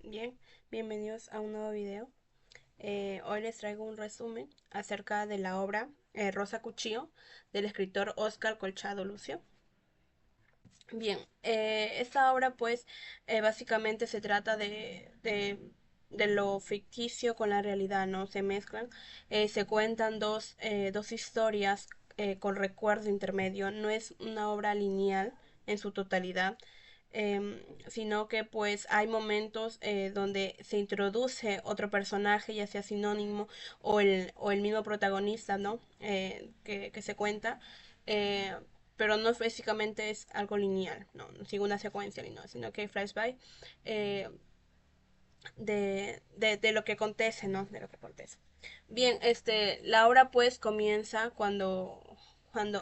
Bien, bienvenidos a un nuevo video. Hoy les traigo un resumen acerca de la obra Rosa Cuchillo del escritor Óscar Colchado Lucio. Bien, esta obra pues básicamente se trata de lo ficticio con la realidad, ¿no? Se mezclan, se cuentan dos historias con recuerdo intermedio, no es una obra lineal en su totalidad, sino que pues hay momentos donde se introduce otro personaje, ya sea sinónimo o el mismo protagonista, ¿no? Que se cuenta. Eh, pero no físicamente es algo lineal, no sigue una secuencia ni no, sino que hay flashback eh, de lo que acontece, ¿no? De lo que acontece. Bien, la obra pues comienza cuando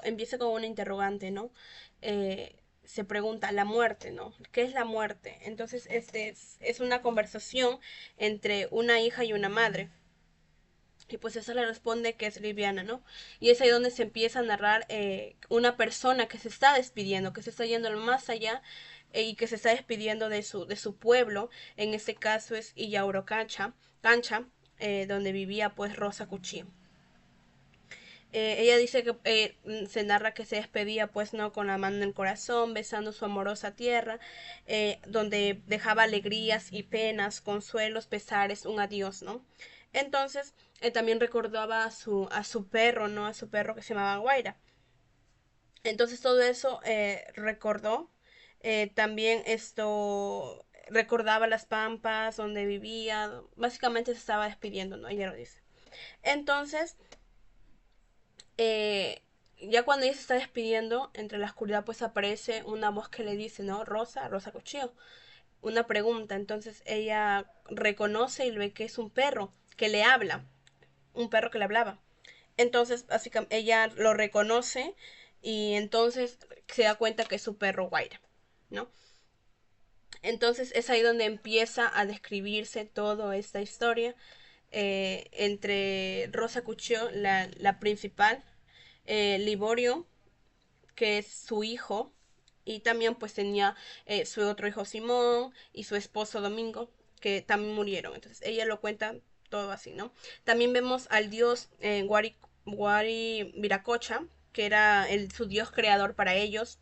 empieza con una interrogante, ¿no? Se pregunta la muerte, ¿no? ¿Qué es la muerte? Entonces, es una conversación entre una hija y una madre. Y pues esa le responde que es liviana, ¿no? Y es ahí donde se empieza a narrar una persona que se está despidiendo, que se está yendo al más allá y que se está despidiendo de su pueblo. En este caso es Illauro Cancha, donde vivía pues Rosa Cuchillo. Ella dice que se narra que se despedía pues no con la mano en el corazón, besando su amorosa tierra, donde dejaba alegrías y penas, consuelos, pesares, un adiós, ¿no? Entonces también recordaba a su perro, ¿no? A su perro que se llamaba Guaira. Entonces todo eso recordó. También esto recordaba las pampas donde vivía. Básicamente se estaba despidiendo, ¿no? Ella lo dice. Entonces eh, ya cuando ella se está despidiendo, entre la oscuridad pues aparece una voz que le dice, ¿no? Rosa, Rosa Cuchillo. Una pregunta. Entonces ella reconoce y ve que es un perro que le habla. Un perro que le hablaba. Entonces, básicamente, ella lo reconoce y entonces se da cuenta que es su perro Guaira, ¿no? Entonces es ahí donde empieza a describirse toda esta historia entre Rosa Cuchillo, la principal, Liborio, que es su hijo, y también pues tenía su otro hijo Simón y su esposo Domingo, que también murieron. Entonces ella lo cuenta todo así, ¿no? También vemos al dios Wari Viracocha, que era su dios creador para ellos.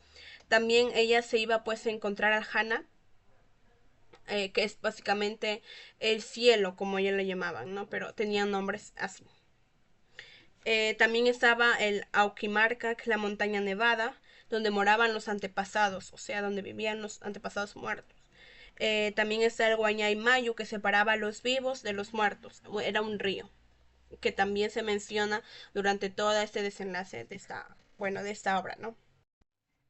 También ella se iba pues a encontrar al Hana, que es básicamente el cielo, como ellos lo llamaban, ¿no? Pero tenían nombres así. También estaba el Auquimarca, que es la montaña nevada, donde moraban los antepasados, o sea, donde vivían los antepasados muertos. También está el Guañaymayu, que separaba a los vivos de los muertos. Era un río, que también se menciona durante todo este desenlace de esta obra, ¿no?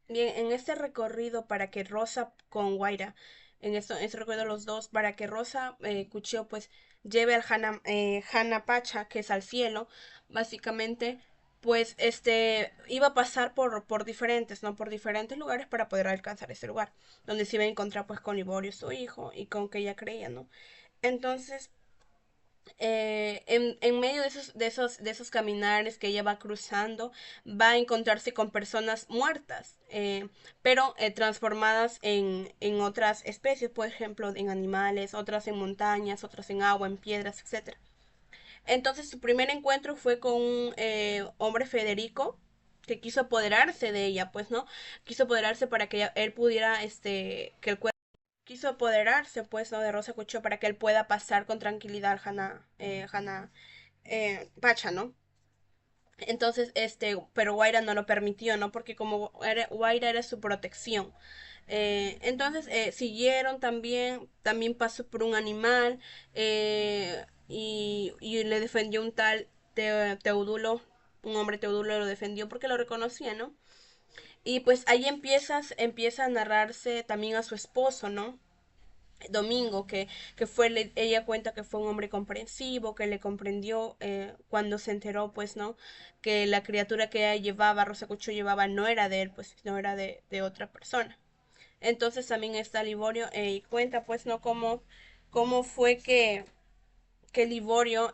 Bien, en este recorrido para que Rosa con Guaira, en este recorrido los dos, para que Rosa Cuchillo pues lleve al Hana Pacha, que es al cielo, básicamente, pues iba a pasar por diferentes, ¿no? Por diferentes lugares para poder alcanzar ese lugar, donde se iba a encontrar pues con Liborio, su hijo, y con que ella creía, ¿no? Entonces, en medio de esos caminares que ella va cruzando, va a encontrarse con personas muertas, pero transformadas en otras especies, por ejemplo, en animales, otras en montañas, otras en agua, en piedras, etcétera. Entonces su primer encuentro fue con un hombre Federico que quiso apoderarse de ella, pues no, quiso apoderarse para que él pudiera, que el cuerpo quiso apoderarse pues no de Rosa Cucho para que él pueda pasar con tranquilidad al Pacha, ¿no? Entonces, pero Guaira no lo permitió, ¿no? Porque como Guaira era su protección. Entonces, siguieron también pasó por un animal y le defendió un tal Teudulo, un hombre Teudulo lo defendió porque lo reconocía, ¿no? Y pues ahí empieza a narrarse también a su esposo, ¿no? Domingo, que ella cuenta que fue un hombre comprensivo, que le comprendió cuando se enteró, pues, ¿no? Que la criatura que ella llevaba, Rosa Cucho llevaba, no era de él, pues, no era de otra persona. Entonces también está Liborio y cuenta, pues, ¿no? Cómo fue que Liborio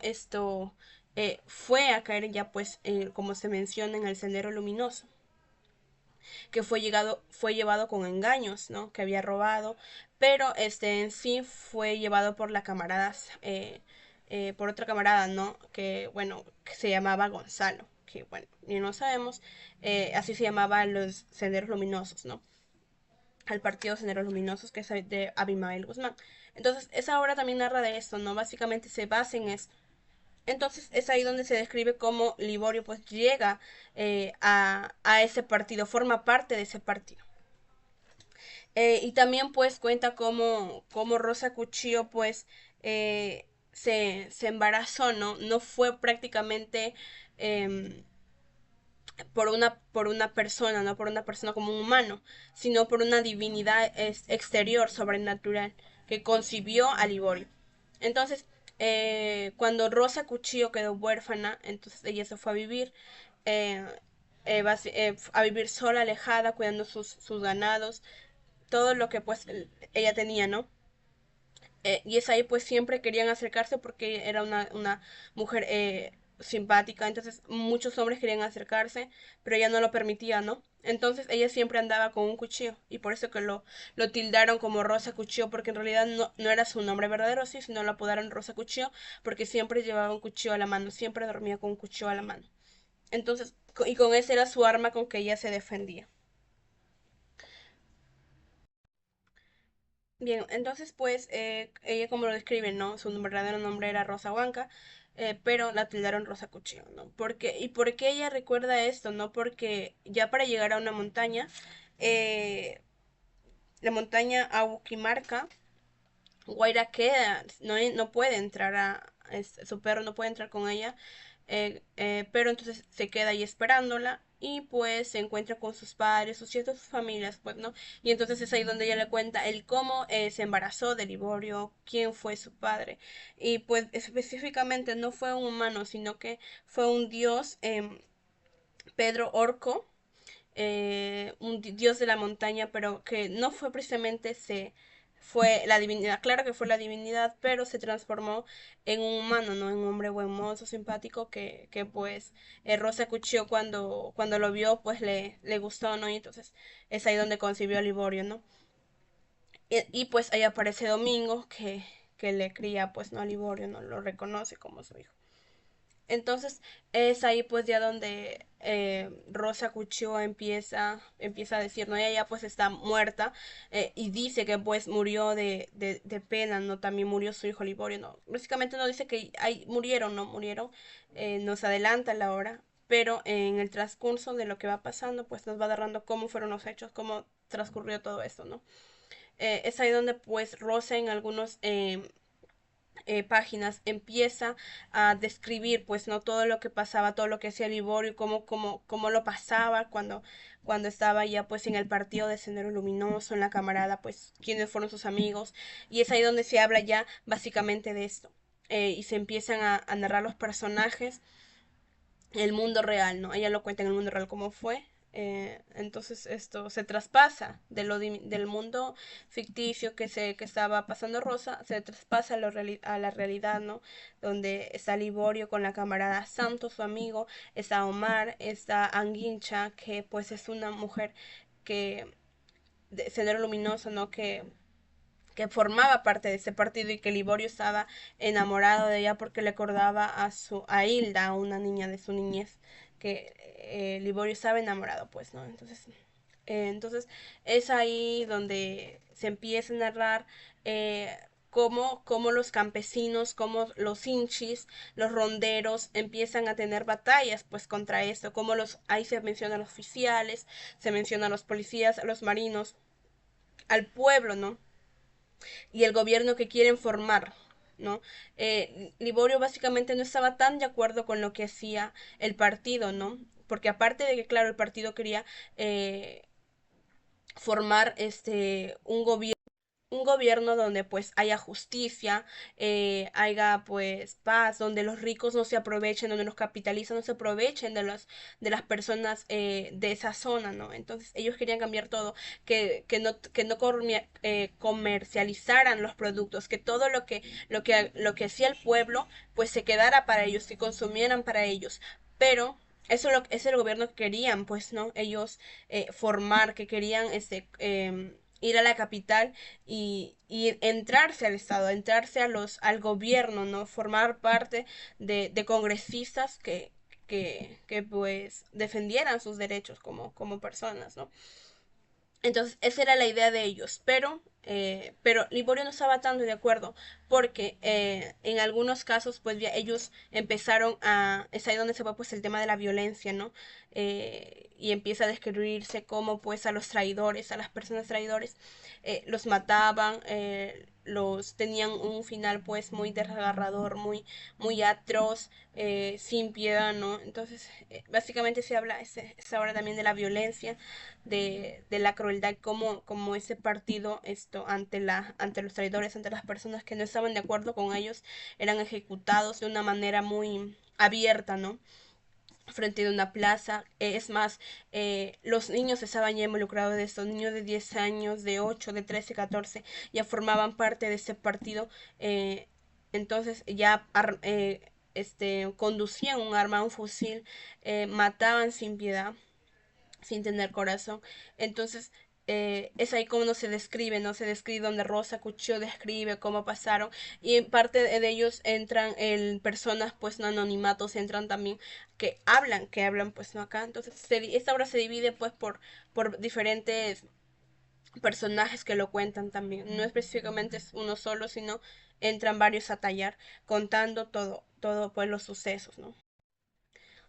fue a caer ya, pues, como se menciona en el Sendero Luminoso. que fue llevado con engaños, ¿no? Que había robado, pero en sí fue llevado por la camarada, por otra camarada, ¿no? Que, bueno, que se llamaba Gonzalo, que, bueno, ni no sabemos, así se llamaban los Senderos Luminosos, ¿no? Al partido Senderos Luminosos, que es de Abimael Guzmán. Entonces, esa obra también narra de esto, ¿no? Básicamente se basa en esto. Entonces es ahí donde se describe cómo Liborio pues llega a ese partido, forma parte de ese partido. Y también pues cuenta cómo Rosa Cuchillo pues se embarazó, ¿no? No fue prácticamente eh, por una persona, no por una persona como un humano, sino por una divinidad exterior, sobrenatural, que concibió a Liborio. Entonces, cuando Rosa Cuchillo quedó huérfana, entonces ella se fue a vivir, eh, a vivir sola, alejada, cuidando sus ganados, todo lo que pues ella tenía, ¿no? Y es ahí pues siempre querían acercarse porque era una mujer simpática, entonces muchos hombres querían acercarse, pero ella no lo permitía, ¿no? Entonces ella siempre andaba con un cuchillo y por eso que lo tildaron como Rosa Cuchillo, porque en realidad no era su nombre verdadero, sí, sino lo apodaron Rosa Cuchillo porque siempre llevaba un cuchillo a la mano, siempre dormía con un cuchillo a la mano. Entonces, y con ese era su arma con que ella se defendía. Bien, entonces pues ella como lo describe, ¿no? Su verdadero nombre era Rosa Huanca, pero la tildaron Rosa Cuchillo, ¿no? ¿Y por qué ella recuerda esto, no? Porque ya para llegar a una montaña, eh, la montaña Auquimarca, Guaira queda, no puede entrar su perro no puede entrar con ella, pero entonces se queda ahí esperándola y pues se encuentra con sus padres, sus ciertas familias, pues, ¿no? Y entonces es ahí donde ella le cuenta el cómo se embarazó de Liborio, quién fue su padre. Y pues específicamente no fue un humano, sino que fue un dios, Pedro Orco, un dios de la montaña, pero que no fue precisamente fue la divinidad, claro que fue la divinidad, pero se transformó en un humano, ¿no? En un hombre buen mozo, simpático, que pues Rosa Cuchillo cuando lo vio, pues le gustó, ¿no? Y entonces es ahí donde concibió a Liborio, ¿no? Y pues ahí aparece Domingo, que le cría, pues, no a Liborio, no lo reconoce como su hijo. Entonces es ahí pues ya donde Rosa Cuchillo empieza a decir, no, ella ya pues está muerta, y dice que pues murió de pena, no, también murió su hijo Liborio, no, básicamente no dice que murieron, no murieron, nos adelanta la hora, pero en el transcurso de lo que va pasando pues nos va narrando cómo fueron los hechos, cómo transcurrió todo esto, ¿no? Es ahí donde pues Rosa en algunos páginas empieza a describir pues no todo lo que pasaba, todo lo que hacía Liborio, cómo lo pasaba cuando estaba ya pues en el partido de Sendero Luminoso, en la camarada, pues quiénes fueron sus amigos, y es ahí donde se habla ya básicamente de esto. Y se empiezan a narrar los personajes, el mundo real, ¿no? Ella lo cuenta en el mundo real cómo fue. Entonces esto se traspasa del mundo ficticio que estaba pasando Rosa, se traspasa a la realidad, ¿no? Donde está Liborio con la camarada Santos, su amigo, está Omar, está Anguincha, que pues es una mujer que de Sendero Luminoso, ¿no? Que formaba parte de ese partido y que Liborio estaba enamorado de ella porque le acordaba a Hilda, una niña de su niñez, que Liborio estaba enamorado, pues, ¿no? Entonces es ahí donde se empieza a narrar cómo los campesinos, cómo los hinchis, los ronderos empiezan a tener batallas pues contra esto, ahí se mencionan los oficiales, se mencionan los policías, los marinos, al pueblo, ¿no? Y el gobierno que quieren formar, ¿no? Liborio básicamente no estaba tan de acuerdo con lo que hacía el partido, ¿no? Porque aparte de que, claro, el partido quería formar un gobierno donde pues haya justicia, haya pues paz, donde los ricos no se aprovechen, donde los capitalistas no se aprovechen de las personas de esa zona, ¿no? Entonces ellos querían cambiar todo, que no comercializaran los productos, que todo lo que hacía el pueblo pues se quedara para ellos, que consumieran para ellos, pero ese es el gobierno que querían, pues, ¿no? Ellos formar, que querían ir a la capital y entrarse al Estado, entrarse al gobierno, ¿no? Formar parte de congresistas que pues defendieran sus derechos como personas, ¿no? Entonces, esa era la idea de ellos, pero Liborio no estaba tan de acuerdo, porque en algunos casos, pues ya ellos empezaron es ahí donde se va pues el tema de la violencia, ¿no? Y empieza a describirse como pues a los traidores, a las personas traidores, los mataban, los tenían un final pues muy desgarrador, muy atroz, sin piedad, ¿no? Entonces, básicamente se habla también de la violencia, de la crueldad, como ese partido ante los traidores, ante las personas que no estaban de acuerdo con ellos, eran ejecutados de una manera muy abierta, ¿no? Frente de una plaza. Es más, los niños estaban ya involucrados de estos niños de 10 años, de 8 de 13 14 ya formaban parte de ese partido. Entonces ya conducían un arma, un fusil, mataban sin piedad, sin tener corazón. Entonces, es ahí como no se describe, ¿no? Se describe donde Rosa Cuchillo describe cómo pasaron. Y en parte de ellos entran personas, pues, no anonimatos, entran también que hablan, pues, no acá. Entonces, esta obra se divide, pues, por diferentes personajes que lo cuentan también. No específicamente es uno solo, sino entran varios a tallar, contando todo, pues, los sucesos, ¿no?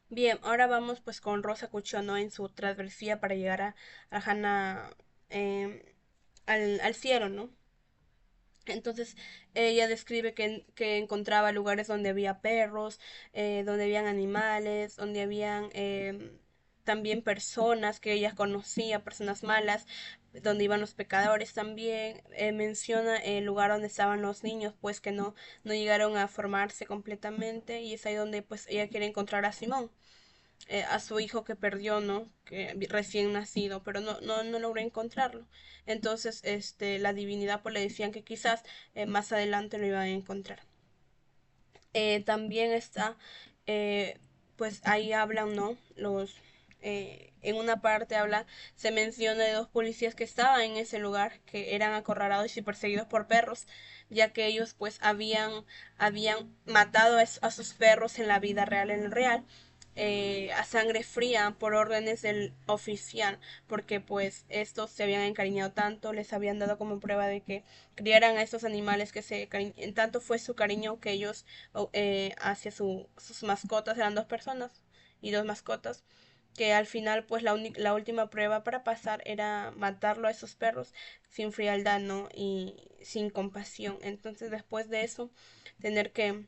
Bien, ahora vamos pues con Rosa Cuchillo, ¿no? En su travesía para llegar a Hannah, al cielo, ¿no? Entonces ella describe que encontraba lugares donde había perros, donde habían animales, donde habían también personas que ella conocía, personas malas, donde iban los pecadores también. Menciona el lugar donde estaban los niños, pues que no llegaron a formarse completamente, y es ahí donde pues ella quiere encontrar a Simón, a su hijo que perdió, ¿no? Que recién nacido, pero no logró encontrarlo. Entonces, la divinidad pues le decían que quizás más adelante lo iban a encontrar. También está, eh, pues ahí hablan, ¿no? En una parte se menciona de dos policías que estaban en ese lugar, que eran acorralados y perseguidos por perros, ya que ellos pues habían matado a sus perros en la vida real, en el real, a sangre fría por órdenes del oficial, porque pues estos se habían encariñado tanto, les habían dado como prueba de que criaran a estos animales, en tanto fue su cariño que ellos hacia sus mascotas, eran dos personas y dos mascotas, que al final pues la última prueba para pasar era matarlo a esos perros sin frialdad, ¿no? Y sin compasión. Entonces después de eso, tener que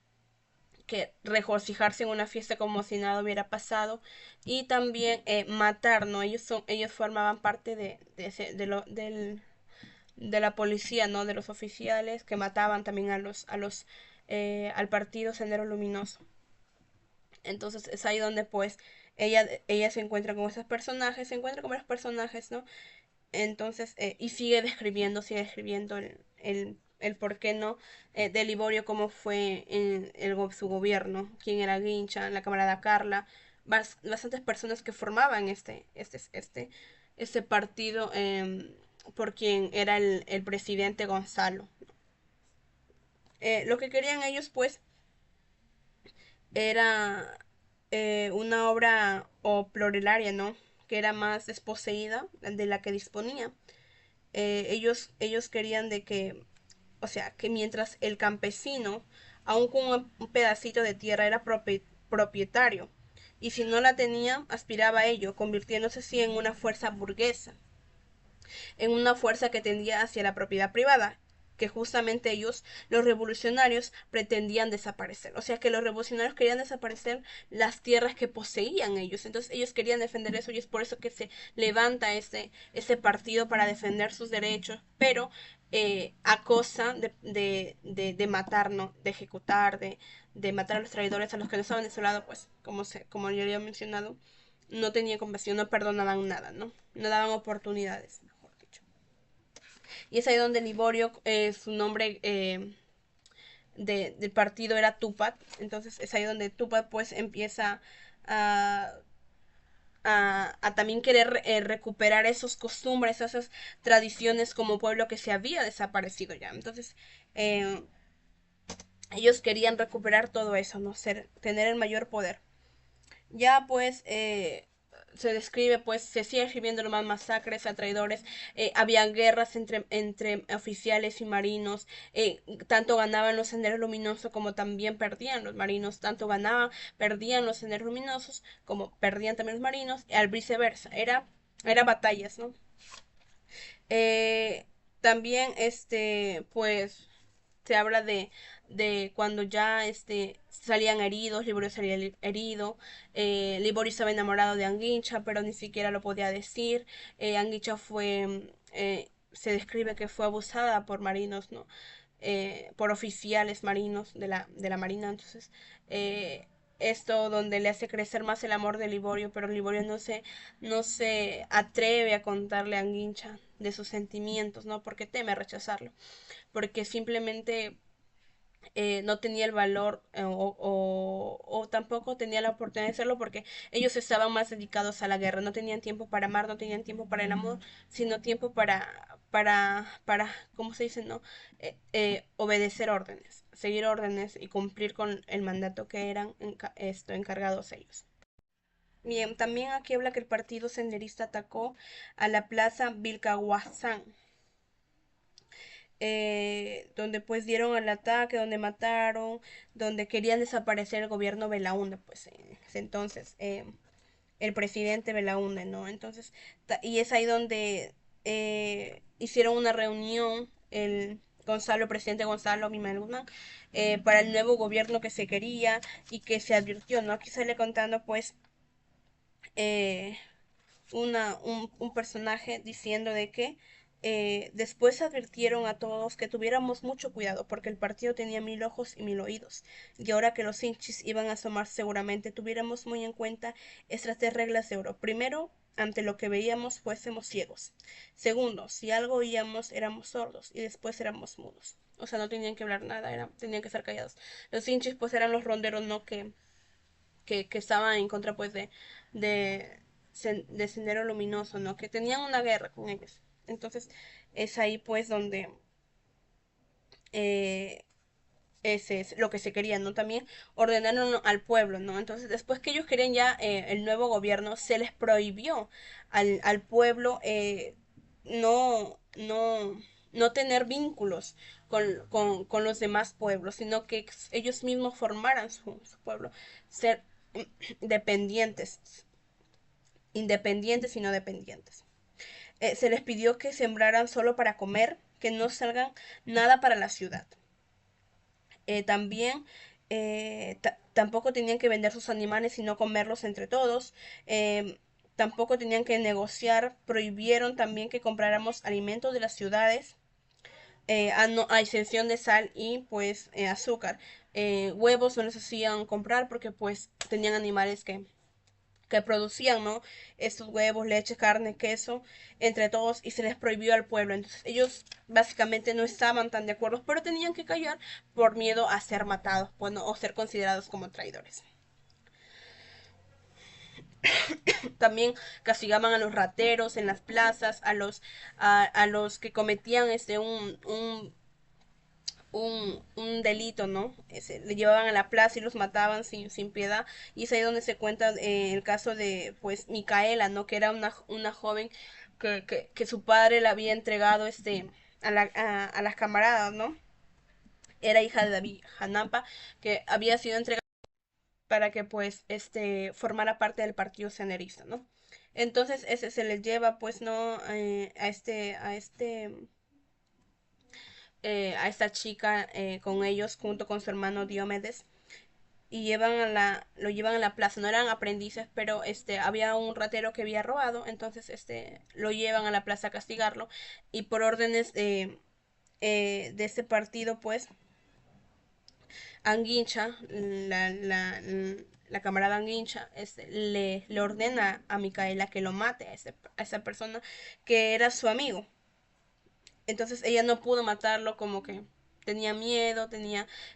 regocijarse en una fiesta como si nada hubiera pasado, y también matar, ¿no? Ellos formaban parte de la policía, ¿no? De los oficiales que mataban también al partido Sendero Luminoso. Entonces es ahí donde pues ella se encuentra con esos personajes, se encuentra con los personajes, ¿no? Entonces, y sigue describiendo el por qué no, de Liborio, cómo fue su gobierno, quién era Guincha, la camarada Carla, bastantes personas que formaban este partido, por quien era el presidente Gonzalo. Lo que querían ellos, pues, era una obra o plurilaria, ¿no? Que era más desposeída de la que disponía. Ellos querían de que, o sea, que mientras el campesino, aun con un pedacito de tierra, era propietario, y si no la tenía, aspiraba a ello, convirtiéndose así en una fuerza burguesa, en una fuerza que tendía hacia la propiedad privada, que justamente ellos, los revolucionarios, pretendían desaparecer. O sea que los revolucionarios querían desaparecer las tierras que poseían ellos. Entonces ellos querían defender eso, y es por eso que se levanta ese partido para defender sus derechos, pero a costa de matar, ¿no? De ejecutar, de matar a los traidores, a los que no estaban de su lado, pues, como yo había mencionado, no tenía compasión, no perdonaban nada, ¿no? No daban oportunidades, mejor dicho. Y es ahí donde Liborio, su nombre del partido era Tupac. Entonces es ahí donde Tupac pues empieza a a también querer recuperar esos costumbres, esas tradiciones como pueblo que se había desaparecido ya. Entonces, eh, ellos querían recuperar todo eso, ¿no? Tener el mayor poder. Ya pues se describe, pues se sigue escribiendo más masacres a traidores, había guerras entre oficiales y marinos, tanto ganaban los senderos luminosos como también perdían los marinos, tanto ganaban, perdían los senderos luminosos como perdían también los marinos, y al viceversa, era batallas, ¿no? Eh, también, pues, se habla de cuando ya, salían heridos, Liborio salía herido, Liborio estaba enamorado de Anguincha, pero ni siquiera lo podía decir, Anguincha se describe que fue abusada por marinos, ¿no? Por oficiales marinos de la marina, entonces, esto donde le hace crecer más el amor de Liborio, pero Liborio no se atreve a contarle a Anguincha de sus sentimientos, ¿no? Porque teme rechazarlo, porque simplemente no tenía el valor o tampoco tenía la oportunidad de hacerlo porque ellos estaban más dedicados a la guerra, no tenían tiempo para amar, no tenían tiempo para el amor, sino tiempo ¿cómo se dice? ¿No? Obedecer órdenes, seguir órdenes y cumplir con el mandato que eran encargados ellos. Bien, también aquí habla que el partido senderista atacó a la plaza Vilcahuazán, donde pues dieron al ataque, donde mataron, donde querían desaparecer el gobierno Belaúnde, pues en ese entonces, el presidente Belaúnde, ¿no? Entonces, y es ahí donde hicieron una reunión el presidente Gonzalo Mimael Guzmán, para el nuevo gobierno que se quería y que se advirtió, ¿no? Aquí sale contando pues eh, un personaje diciendo de que después advirtieron a todos que tuviéramos mucho cuidado porque el partido tenía 1000 ojos y 1000 oídos, y ahora que los hinchis iban a asomar seguramente tuviéramos muy en cuenta estas 3 reglas de oro. Primero, ante lo que veíamos fuésemos ciegos. Segundo, si algo oíamos éramos sordos, y después éramos mudos. O sea, no tenían que hablar nada, tenían que estar callados. Los hinchis pues eran los ronderos, ¿no? Que estaban en contra pues de, de Sendero Luminoso, ¿no? Que tenían una guerra con ellos. Entonces es ahí pues donde eh, ese es lo que se quería, ¿no? También ordenaron al pueblo, ¿no? Entonces después que ellos querían ya el nuevo gobierno, se les prohibió al pueblo no tener vínculos con los demás pueblos, sino que ellos mismos formaran su pueblo, ser dependientes, independientes y no dependientes. Se les pidió que sembraran solo para comer, que no salgan nada para la ciudad. También tampoco tenían que vender sus animales sino comerlos entre todos. Tampoco tenían que negociar, prohibieron también que compráramos alimentos de las ciudades, a excepción de sal y pues azúcar. Huevos no les hacían comprar porque pues tenían animales que producían, ¿no? Estos huevos, leche, carne, queso, entre todos, y se les prohibió al pueblo. Entonces ellos básicamente no estaban tan de acuerdo, pero tenían que callar por miedo a ser matados, bueno, o ser considerados como traidores. También castigaban a los rateros en las plazas, a los que cometían un delito, ¿no? Le llevaban a la plaza y los mataban sin piedad. Y es ahí donde se cuenta el caso de, pues, Micaela, ¿no? Que era una joven que su padre la había entregado a las camaradas, ¿no? Era hija de David Hanampa, que había sido entregada para que, pues, formara parte del partido senerista, ¿no? Entonces, ese se les lleva, pues, ¿no? A esta chica con ellos junto con su hermano Diomedes, y lo llevan a la plaza. No eran aprendices, pero había un ratero que había robado, entonces lo llevan a la plaza a castigarlo, y por órdenes de este partido pues Anguincha, la camarada Anguincha, le ordena a Micaela que lo mate a esa persona que era su amigo. Entonces ella no pudo matarlo, como que tenía miedo,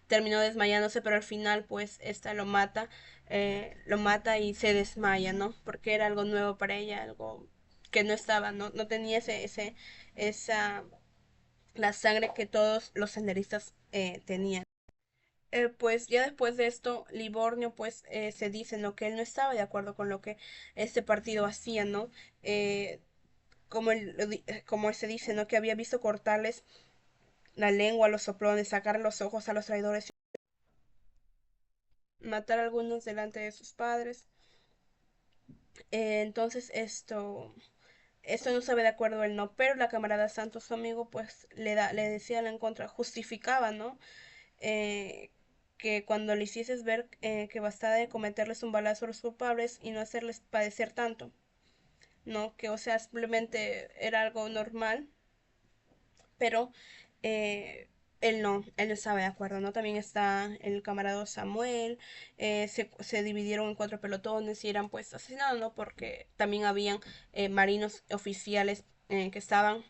terminó desmayándose, pero al final pues esta lo mata y se desmaya, ¿no? Porque era algo nuevo para ella, algo que no estaba, no tenía esa, la sangre que todos los senderistas tenían. Pues ya después de esto, Livorno pues se dice, ¿no? Que él no estaba de acuerdo con lo que este partido hacía, ¿no? Eh, como se dice, ¿no? Que había visto cortarles la lengua a los soplones, sacar los ojos a los traidores, matar a algunos delante de sus padres. Entonces esto no estaba de acuerdo él, no, pero la camarada Santos, su amigo, pues le decía en contra, justificaba, ¿no? Eh, que cuando le hicieses ver que bastaba de cometerles un balazo a los culpables y no hacerles padecer tanto, ¿no? Que o sea, simplemente era algo normal, pero eh, él no estaba de acuerdo, ¿no? También está el camarada Samuel, se dividieron en cuatro pelotones y eran pues asesinados, ¿no? Porque también habían marinos oficiales que estaban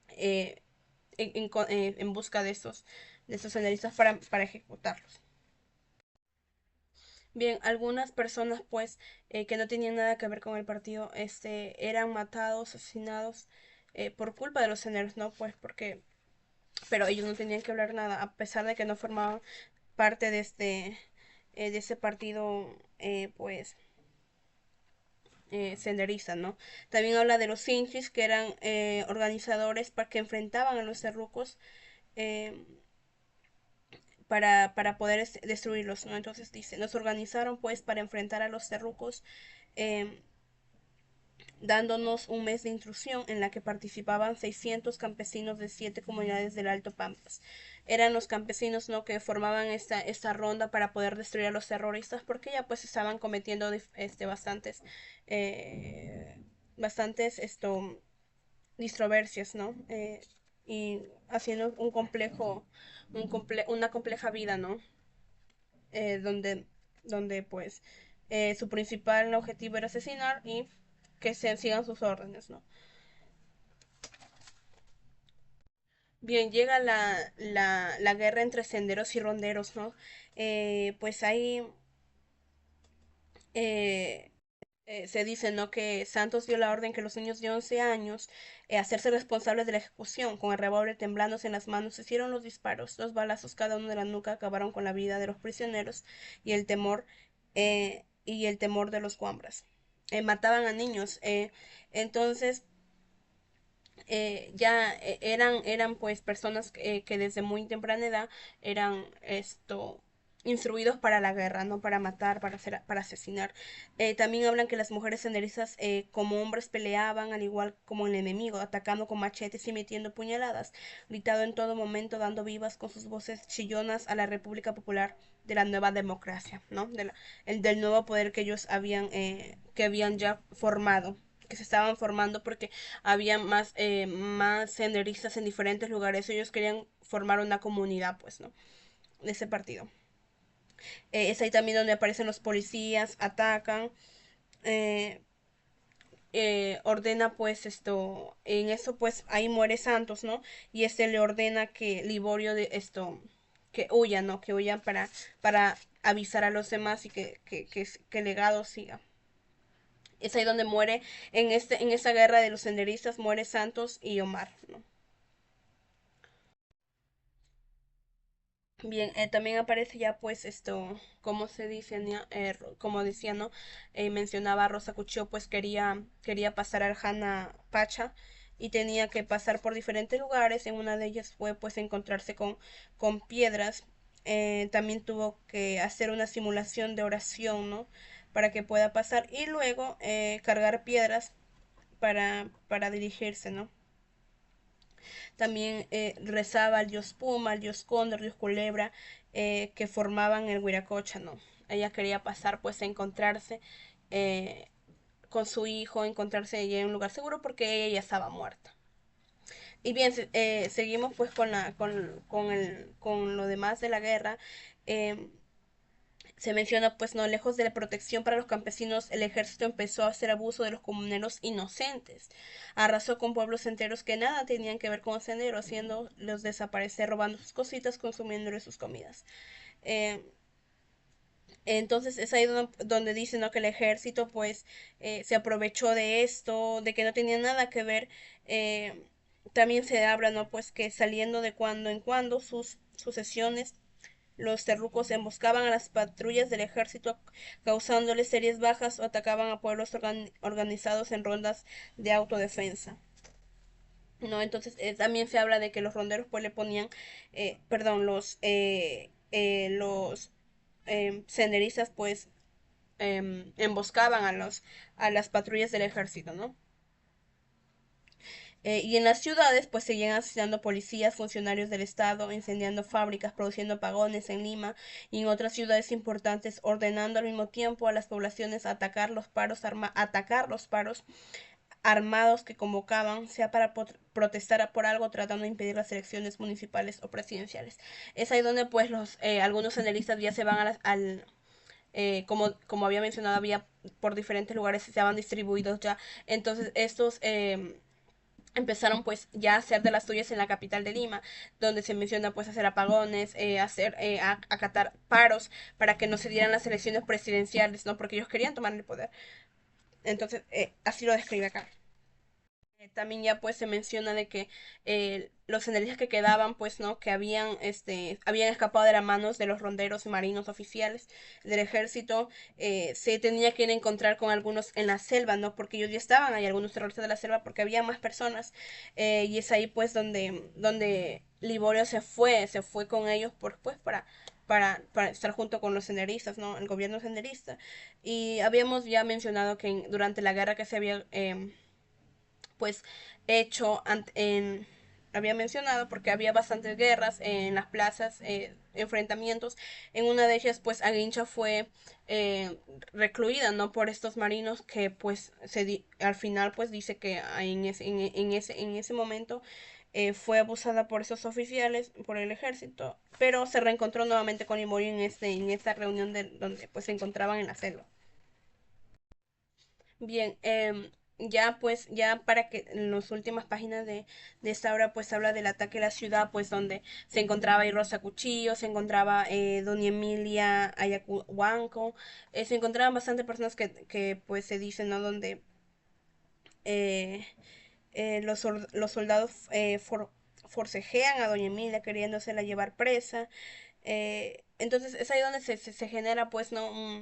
eh, en busca de estos senderistas para ejecutarlos. Bien, algunas personas pues que no tenían nada que ver con el partido eran matados, asesinados por culpa de los senderos, ¿no? Pues porque pero ellos no tenían que hablar nada, a pesar de que no formaban parte de ese partido, pues, senderista, ¿no? También habla de los Inchis, que eran organizadores para que enfrentaban a los cerrucos eh, para poder destruirlos, ¿no? Entonces dice, nos organizaron pues para enfrentar a los cerrucos eh, dándonos un mes de intrusión en la que participaban 600 campesinos de 7 comunidades del Alto Pampas. Eran los campesinos, ¿no?, que formaban esta ronda para poder destruir a los terroristas porque ya pues estaban cometiendo eh, bastantes distroversias, ¿no? Y haciendo una compleja vida, ¿no? Eh, donde, donde pues su principal objetivo era asesinar y que se sigan sus órdenes, ¿no? Bien, llega la guerra entre senderos y ronderos, ¿no? Pues ahí eh, se dice, ¿no?, que Santos dio la orden que los niños de 11 años hacerse responsables de la ejecución. Con el revólver temblando en las manos, se hicieron los disparos. Dos balazos cada uno de la nuca acabaron con la vida de los prisioneros y el temor de los guambras. Mataban a niños. Entonces, eran pues personas que desde muy temprana edad eran instruidos para la guerra, no para matar, para asesinar. También hablan que las mujeres senderistas como hombres peleaban al igual como el enemigo, atacando con machetes y metiendo puñaladas, gritado en todo momento, dando vivas con sus voces chillonas a la República Popular de la nueva democracia, ¿no? Del nuevo poder que ellos que habían ya formado, que se estaban formando porque había más senderistas en diferentes lugares. Ellos querían formar una comunidad, pues, ¿no? De ese partido. Es ahí también donde aparecen los policías, atacan, eh, ordena pues en eso pues ahí muere Santos, ¿no? Y le ordena que Liborio que huya, ¿no? Que huyan para avisar a los demás y que el legado siga. Es ahí donde muere, en esa guerra de los senderistas, muere Santos y Omar, ¿no? Bien, también aparece ya pues como se dice, como decía, ¿no? Mencionaba Rosa Cuchillo, pues quería pasar al Jana Pacha y tenía que pasar por diferentes lugares. En una de ellas fue pues encontrarse con piedras. También tuvo que hacer una simulación de oración, ¿no? Para que pueda pasar y luego cargar piedras para dirigirse, ¿no? También rezaba al dios Puma, al dios Cóndor, dios Culebra, que formaban el Huiracocha, ¿no? Ella quería pasar, pues, a encontrarse eh, con su hijo, encontrarse ella en un lugar seguro porque ella ya estaba muerta. Y bien, seguimos pues con lo demás de la guerra. Eh, Se menciona, pues no, lejos de la protección para los campesinos, el ejército empezó a hacer abuso de los comuneros inocentes. Arrasó con pueblos enteros que nada tenían que ver con Sendero, haciéndolos desaparecer, robando sus cositas, consumiéndole sus comidas. Eh, entonces es ahí donde dicen, ¿no?, que el ejército pues se aprovechó de esto, de que no tenía nada que ver. eh, También se habla, ¿no?, pues que saliendo de cuando en cuando sus sucesiones, los terrucos emboscaban a las patrullas del ejército causándoles serias bajas o atacaban a pueblos organizados en rondas de autodefensa. ¿No? Entonces también se habla de que los ronderos pues le ponían, perdón, los senderistas pues emboscaban a las patrullas del ejército, ¿no? Y en las ciudades, pues seguían asesinando policías, funcionarios del Estado, incendiando fábricas, produciendo apagones en Lima y en otras ciudades importantes, ordenando al mismo tiempo a las poblaciones a atacar los paros armados que convocaban, sea para protestar por algo, tratando de impedir las elecciones municipales o presidenciales. Es ahí donde, pues, algunos senderistas ya se van como había mencionado, había por diferentes lugares, se estaban distribuidos ya. Entonces, estos empezaron pues ya a hacer de las suyas en la capital de Lima, donde se menciona pues hacer apagones, acatar paros para que no se dieran las elecciones presidenciales, ¿no? Porque ellos querían tomar el poder. Entonces, así lo describe acá. También ya pues se menciona de que los senderistas que quedaban pues no, que habían escapado de las manos de los ronderos y marinos oficiales del ejército. Se tenía que ir a encontrar con algunos en la selva, no, porque ellos ya estaban ahí, algunos terroristas de la selva, porque había más personas. Y es ahí pues donde Liborio se fue con ellos pues para estar junto con los senderistas, ¿no? El gobierno senderista. Y habíamos ya mencionado que durante la guerra que se había pues hecho había mencionado, porque había bastantes guerras en las plazas, enfrentamientos. En una de ellas pues Aguincha fue recluida, no, por estos marinos que pues al final pues dice que en ese momento fue abusada por esos oficiales, por el ejército, pero se reencontró nuevamente con Imorio en esta reunión donde pues se encontraban en la selva. Bien, ya pues, ya para que en las últimas páginas de esta obra pues habla del ataque a la ciudad, pues donde se encontraba ahí Rosa Cuchillo, se encontraba Doña Emilia Ayacuanco, se encontraban bastantes personas que pues se dicen, ¿no?, donde eh, los soldados forcejean a Doña Emilia queriéndosela llevar presa. Entonces es ahí donde se genera pues no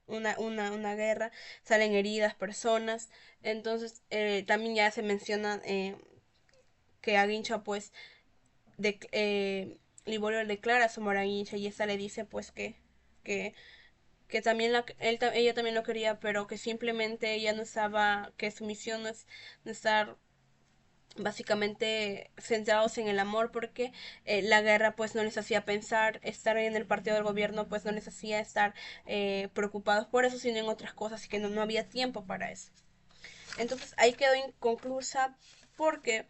una guerra, salen heridas personas. Entonces también ya se menciona que Aguincha pues Liborio le declara su amor a Aguincha y esta le dice pues que, que también ella también lo quería, pero que simplemente ella no estaba, que su misión no estar básicamente centrados en el amor, porque la guerra pues no les hacía pensar, estar en el partido del gobierno pues no les hacía estar preocupados por eso, sino en otras cosas, y que no había tiempo para eso. Entonces ahí quedó inconclusa, porque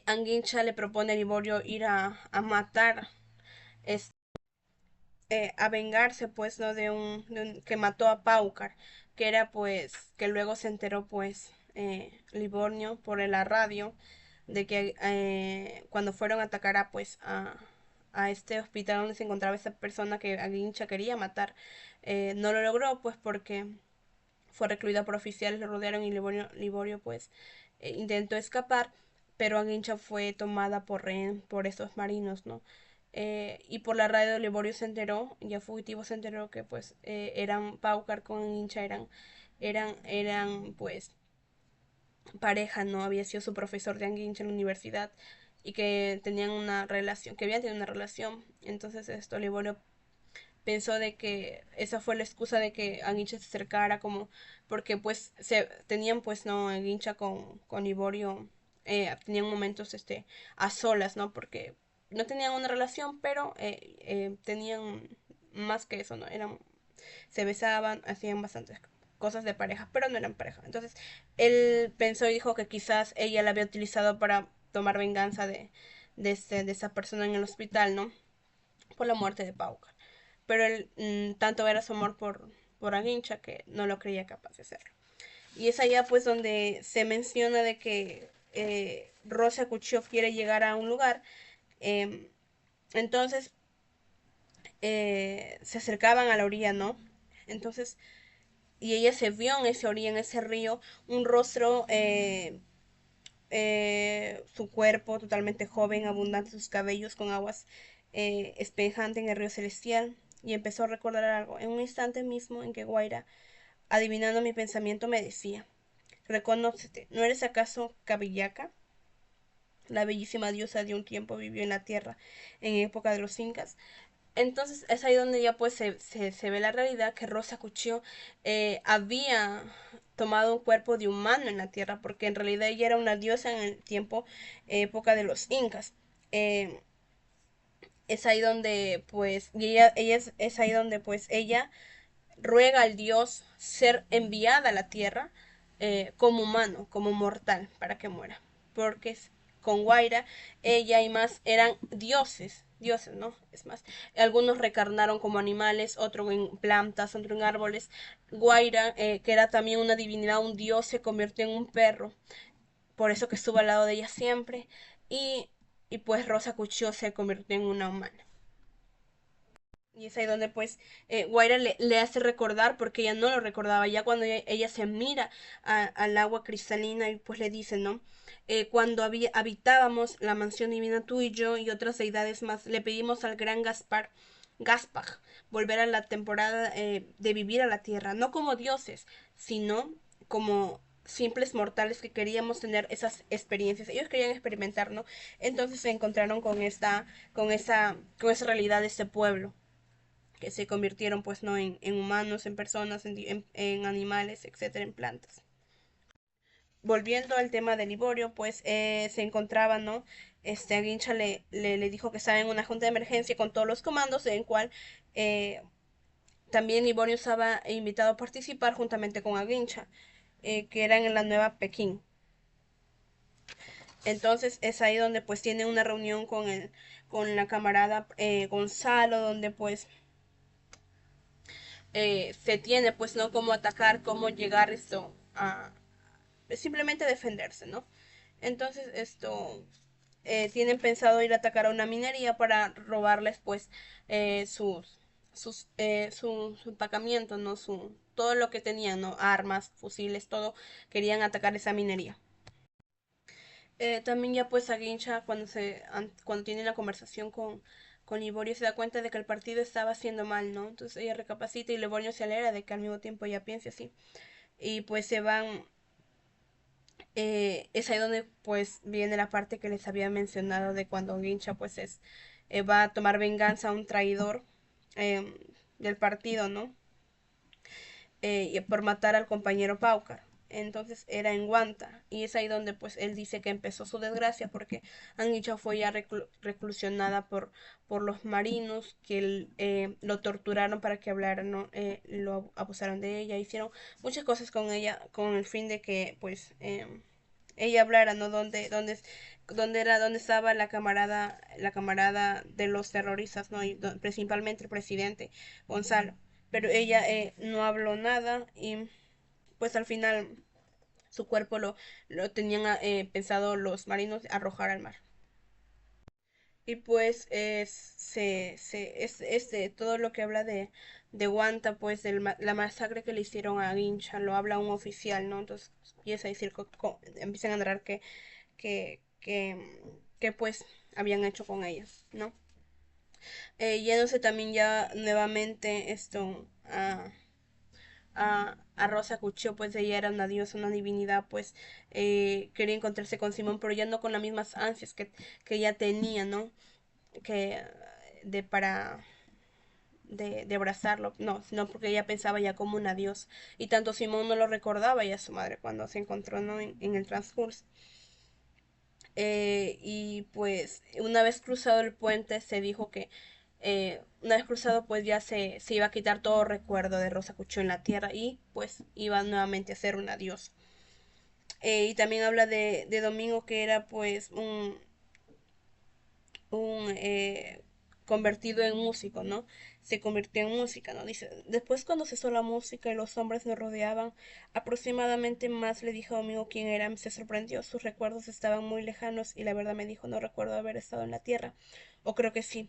Anguincha le propone a Liborio ir a matar, es, a vengarse pues no que mató a Paucar, que era pues que luego se enteró pues Livorno por la radio de que cuando fueron a atacar a este hospital donde se encontraba esa persona que Aguincha quería matar, no lo logró pues porque fue recluida por oficiales, lo rodearon y Liborio pues intentó escapar, pero Aguincha fue tomada por rehén por estos marinos, ¿no? Y por la radio Liborio se enteró, ya fugitivo se enteró que pues eran Paucar con Aguincha, eran pues pareja, ¿no? Había sido su profesor de Aguincha en la universidad y que tenían una relación, que habían tenido una relación. Entonces esto Liborio pensó de que esa fue la excusa de que Aguincha se acercara, como porque pues se tenían pues no Aguincha con Liborio, tenían momentos a solas, no, porque no tenían una relación, pero tenían más que eso, no, se besaban, hacían bastantes cosas de pareja, pero no eran pareja. Entonces él pensó y dijo que quizás ella la había utilizado para tomar venganza de esa persona en el hospital, ¿no?, por la muerte de Paucar. pero él tanto era su amor por Aguincha que no lo creía capaz de hacerlo. Y es allá pues donde se menciona de que Rosa Kuchov quiere llegar a un lugar. eh, entonces se acercaban a la orilla, ¿no? Entonces, y ella se vio en esa orilla, en ese río, un rostro, su cuerpo totalmente joven, abundante, sus cabellos con aguas espejantes en el río celestial, y empezó a recordar algo. En un instante mismo en que Guaira, adivinando mi pensamiento, me decía: reconócete, ¿no eres acaso Cabillaca? La bellísima diosa de un tiempo vivió en la tierra en época de los incas. Entonces es ahí donde ya pues se ve la realidad que Rosa Cuchillo había tomado un cuerpo de humano en la tierra, porque en realidad ella era una diosa en el tiempo, época de los incas. Eh, es ahí donde pues, y ella es ahí donde pues ella ruega al dios ser enviada a la tierra como humano, como mortal, para que muera. Porque con Guaira, ella y más eran dioses, ¿no? Es más, algunos recarnaron como animales, otros en plantas, otros en árboles. Guaira, que era también una divinidad, un dios, se convirtió en un perro, por eso que estuvo al lado de ella siempre. Y, y pues Rosa Cuchillo se convirtió en una humana. Y es ahí donde pues Guaira le hace recordar, porque ella no lo recordaba, ya cuando ella se mira al agua cristalina y pues le dice, ¿no? Cuando habitábamos la mansión divina tú y yo y otras deidades más, le pedimos al gran Gaspar, volver a la temporada de vivir a la tierra, no como dioses, sino como simples mortales que queríamos tener esas experiencias. Ellos querían experimentar, ¿no? Entonces se encontraron con esa realidad de este pueblo, que se convirtieron pues no en humanos, en personas, en animales, etcétera, en plantas. Volviendo al tema de Liborio, pues se encontraba, ¿no? Aguincha le dijo que estaba en una junta de emergencia con todos los comandos, en el cual también Liborio estaba invitado a participar juntamente con Aguincha, que eran en la Nueva Pekín. Entonces es ahí donde pues tiene una reunión con la camarada Gonzalo, donde pues se tiene pues no cómo atacar, cómo llegar esto a simplemente defenderse, ¿no? Entonces tienen pensado ir a atacar a una minería para robarles pues su empacamiento, ¿no? Todo lo que tenían, ¿no? Armas, fusiles, todo, querían atacar esa minería. También ya pues Aguincha cuando tiene la conversación con Liborio se da cuenta de que el partido estaba haciendo mal, ¿no? Entonces ella recapacita y Liborio se alegra de que al mismo tiempo ella piense así. Y pues se van, es ahí donde pues viene la parte que les había mencionado de cuando Aguincha pues va a tomar venganza a un traidor eh, del partido, ¿no? Por matar al compañero Paucar. Entonces era en Guanta, y es ahí donde pues él dice que empezó su desgracia, porque Anguicha fue ya reclusionada por los marinos que lo torturaron para que hablara, ¿no? Lo abusaron de ella, hicieron muchas cosas con ella con el fin de que pues ella hablara, ¿no? Dónde estaba la camarada de los terroristas, ¿no? Y principalmente el presidente Gonzalo. Pero ella no habló nada, y pues al final su cuerpo lo tenían pensado los marinos arrojar al mar. Y pues todo lo que habla de Guanta, pues de la masacre que le hicieron a Guincha, lo habla un oficial, ¿no? Entonces empieza a decir, empiezan a narrar que, que, que pues habían hecho con ellas, ¿no? Yéndose también ya nuevamente a Rosa Cuchillo, pues ella era una diosa, una divinidad, pues quería encontrarse con Simón, pero ya no con las mismas ansias que ella tenía, ¿no? Que de abrazarlo, no, sino porque ella pensaba ya como una diosa. Y tanto Simón no lo recordaba ya su madre cuando se encontró, ¿no? en el transcurso. Y pues una vez cruzado el puente se dijo que una vez cruzado pues ya se iba a quitar todo recuerdo de Rosa Cuchillo en la tierra, y pues iba nuevamente a ser una diosa. Y también habla de Domingo, que era pues un convertido en músico, ¿no? Se convirtió en música, ¿no? Dice, después cuando cesó la música y los hombres nos rodeaban, aproximadamente más le dijo a mi amigo quién era, se sorprendió, sus recuerdos estaban muy lejanos y la verdad me dijo, no recuerdo haber estado en la tierra, o creo que sí,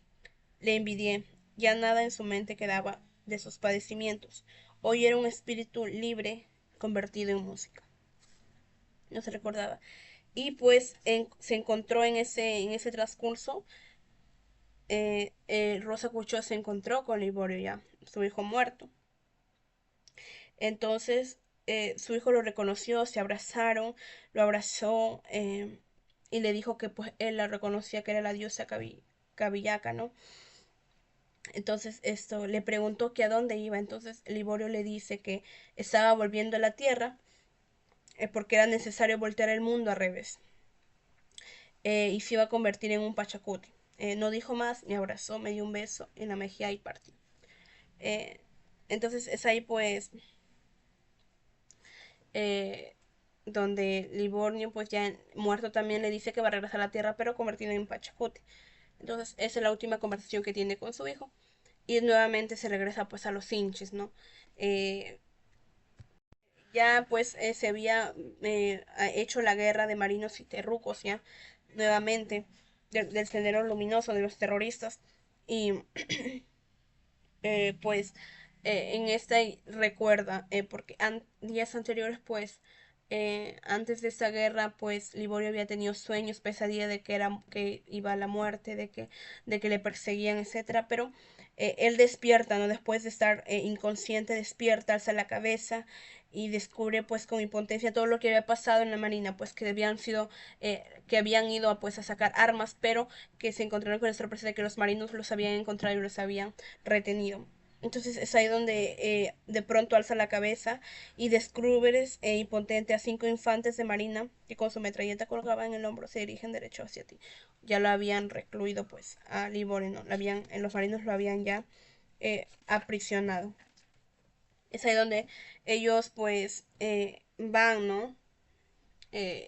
le envidié, ya nada en su mente quedaba de sus padecimientos, hoy era un espíritu libre convertido en música, no se recordaba. Y pues se encontró en ese transcurso, Rosa Cucho se encontró con Liborio ya, su hijo muerto. Entonces su hijo lo reconoció, se abrazaron, lo abrazó y le dijo que pues él la reconocía que era la diosa Cabillaca, ¿no? Entonces esto le preguntó que a dónde iba. Entonces Liborio le dice que estaba volviendo a la tierra porque era necesario voltear el mundo al revés y se iba a convertir en un pachacuti. No dijo más, me abrazó, me dio un beso en la mejilla y partió. Eh, entonces es ahí pues eh, donde Livorno pues ya muerto también le dice que va a regresar a la tierra pero convertido en Pachacuti. Entonces esa es la última conversación que tiene con su hijo y nuevamente se regresa pues a los hinches, ¿no? Eh, ya pues se había hecho la guerra de marinos y terrucos ya nuevamente del sendero luminoso de los terroristas y pues en esta recuerda, porque días anteriores, pues antes de esta guerra, pues Liborio había tenido sueños, pesadillas de que iba a la muerte, de que le perseguían, etcétera, pero él despierta, ¿no? Después de estar inconsciente, despierta, alza la cabeza y descubre pues con impotencia todo lo que había pasado en la marina, pues que habían sido, que habían ido pues a sacar armas, pero que se encontraron con la sorpresa de que los marinos los habían encontrado y los habían retenido. Entonces es ahí donde de pronto alza la cabeza y descubre impotente a 5 infantes de marina que con su metralleta colgada en el hombro se dirigen derecho hacia ti. Ya lo habían recluido pues a Liborio, ¿no? Los marinos lo habían ya aprisionado. Es ahí donde ellos pues van, ¿no?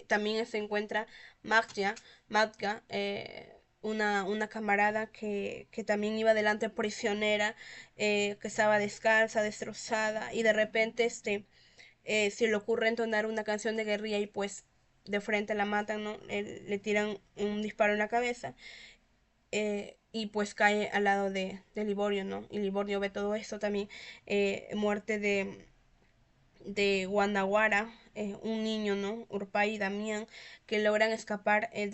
También se encuentra Magda, una camarada que también iba delante prisionera, que estaba descalza, destrozada, y de repente se le ocurre entonar una canción de guerrilla y pues de frente la matan, ¿no? Le tiran un disparo en la cabeza y pues cae al lado de Liborio, ¿no? Y Liborio ve todo esto también, muerte de Guanaguara, un niño, ¿no? Urpay y Damián, que logran escapar y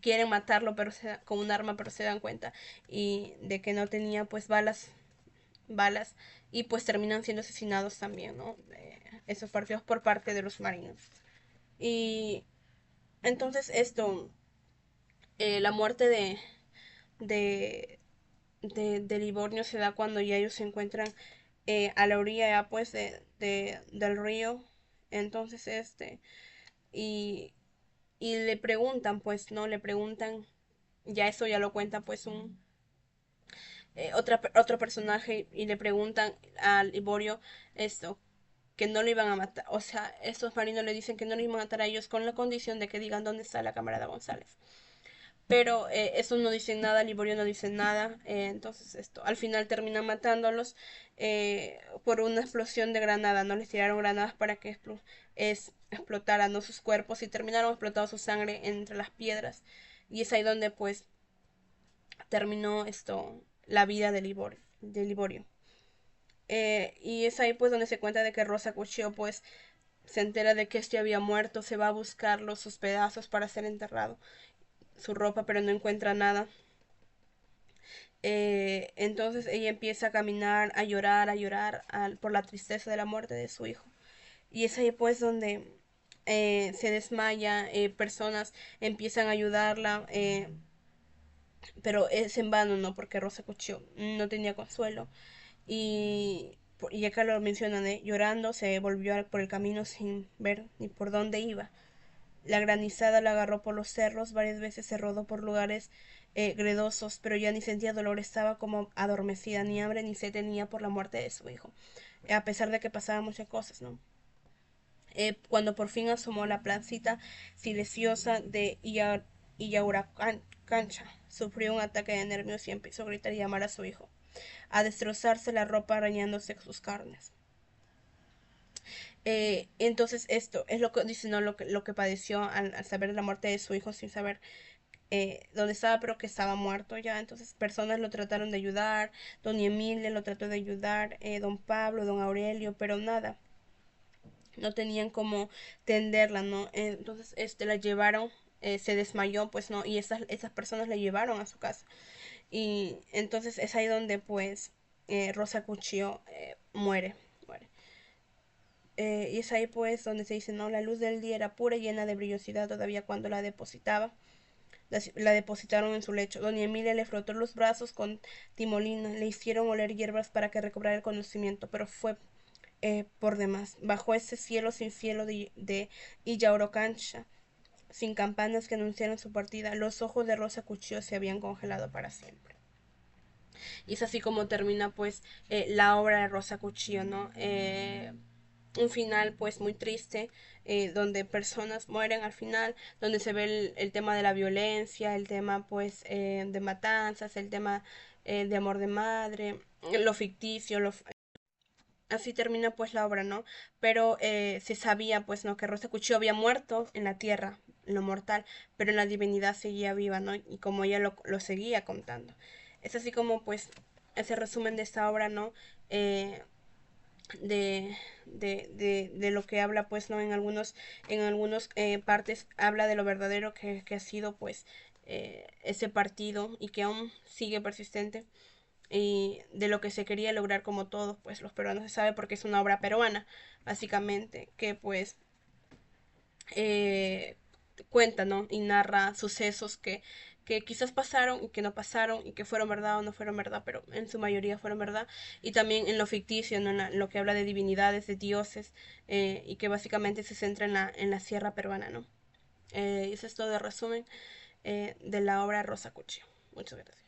quieren matarlo pero con un arma, pero se dan cuenta y de que no tenía pues balas y pues terminan siendo asesinados también, ¿no? Esos partidos por parte de los marinos. Y entonces la muerte de, de Livorno se da cuando ya ellos se encuentran a la orilla ya pues del río. Entonces y, y le preguntan pues, ¿no? Le preguntan, ya eso ya lo cuenta pues otro personaje y le preguntan a Liborio esto, que no lo iban a matar, o sea, estos marinos le dicen que no lo iban a matar a ellos con la condición de que digan dónde está la camarada González. Pero eso no dice nada, Liborio no dice nada, entonces al final terminan matándolos por una explosión de granada, no les tiraron granadas para que explotaran, ¿no? Sus cuerpos y terminaron explotando su sangre entre las piedras y es ahí donde pues terminó la vida de Liborio. Y es ahí pues donde se cuenta de que Rosa Cuchillo pues se entera de que este había muerto, se va a buscarlo, sus pedazos para ser enterrado, su ropa, pero no encuentra nada. Entonces ella empieza a caminar, a llorar por la tristeza de la muerte de su hijo. Y es ahí pues donde se desmaya, personas empiezan a ayudarla, pero es en vano, ¿no? Porque Rosa Cuchillo no tenía consuelo. Y acá lo mencionan, llorando se volvió por el camino sin ver ni por dónde iba. La granizada la agarró por los cerros, varias veces se rodó por lugares gredosos, pero ya ni sentía dolor, estaba como adormecida, ni hambre ni sed tenía por la muerte de su hijo, a pesar de que pasaban muchas cosas, ¿no? Cuando por fin asomó la placita silenciosa de Iyauracancha, sufrió un ataque de nervios y empezó a gritar y llamar a su hijo, a destrozarse la ropa arañándose sus carnes. Entonces esto es lo que dice, ¿no? Lo que padeció al saber la muerte de su hijo sin saber dónde estaba, pero que estaba muerto ya. Entonces personas lo trataron de ayudar, doña Emilia lo trató de ayudar, don Pablo, don Aurelio, pero nada, no tenían como tenderla, ¿no? Entonces la llevaron, se desmayó, pues no, y esas personas la llevaron a su casa. Y entonces es ahí donde pues Rosa Cuchillo muere. Y es ahí pues donde se dice, no, la luz del día era pura y llena de brillosidad todavía cuando la depositaba. La depositaron en su lecho. Doña Emilia le frotó los brazos con timolina, le hicieron oler hierbas para que recobrara el conocimiento, pero fue por demás. Bajo ese cielo de Illaurocancha, sin campanas que anunciaran su partida, los ojos de Rosa Cuchillo se habían congelado para siempre. Y es así como termina pues la obra de Rosa Cuchillo, ¿no? Un final pues muy triste, donde personas mueren al final, donde se ve el tema de la violencia, el tema pues de matanzas, el tema de amor de madre, lo ficticio, así termina pues la obra, ¿no? Pero se sabía pues, ¿no? Que Rosa Cuchillo había muerto en la tierra, en lo mortal, pero en la divinidad seguía viva, ¿no? Y como ella lo seguía contando. Es así como pues ese resumen de esta obra, ¿no? Eh, de lo que habla pues no en algunos partes habla de lo verdadero que ha sido pues ese partido y que aún sigue persistente y de lo que se quería lograr como todos pues los peruanos, se sabe porque es una obra peruana básicamente que pues eh, cuenta, ¿no? Y narra sucesos que quizás pasaron y que no pasaron y que fueron verdad o no fueron verdad, pero en su mayoría fueron verdad. Y también en lo ficticio, ¿no? En lo que habla de divinidades, de dioses, y que básicamente se centra en la sierra peruana, ¿no? Eso es todo de resumen de la obra Rosa Cuchillo. Muchas gracias.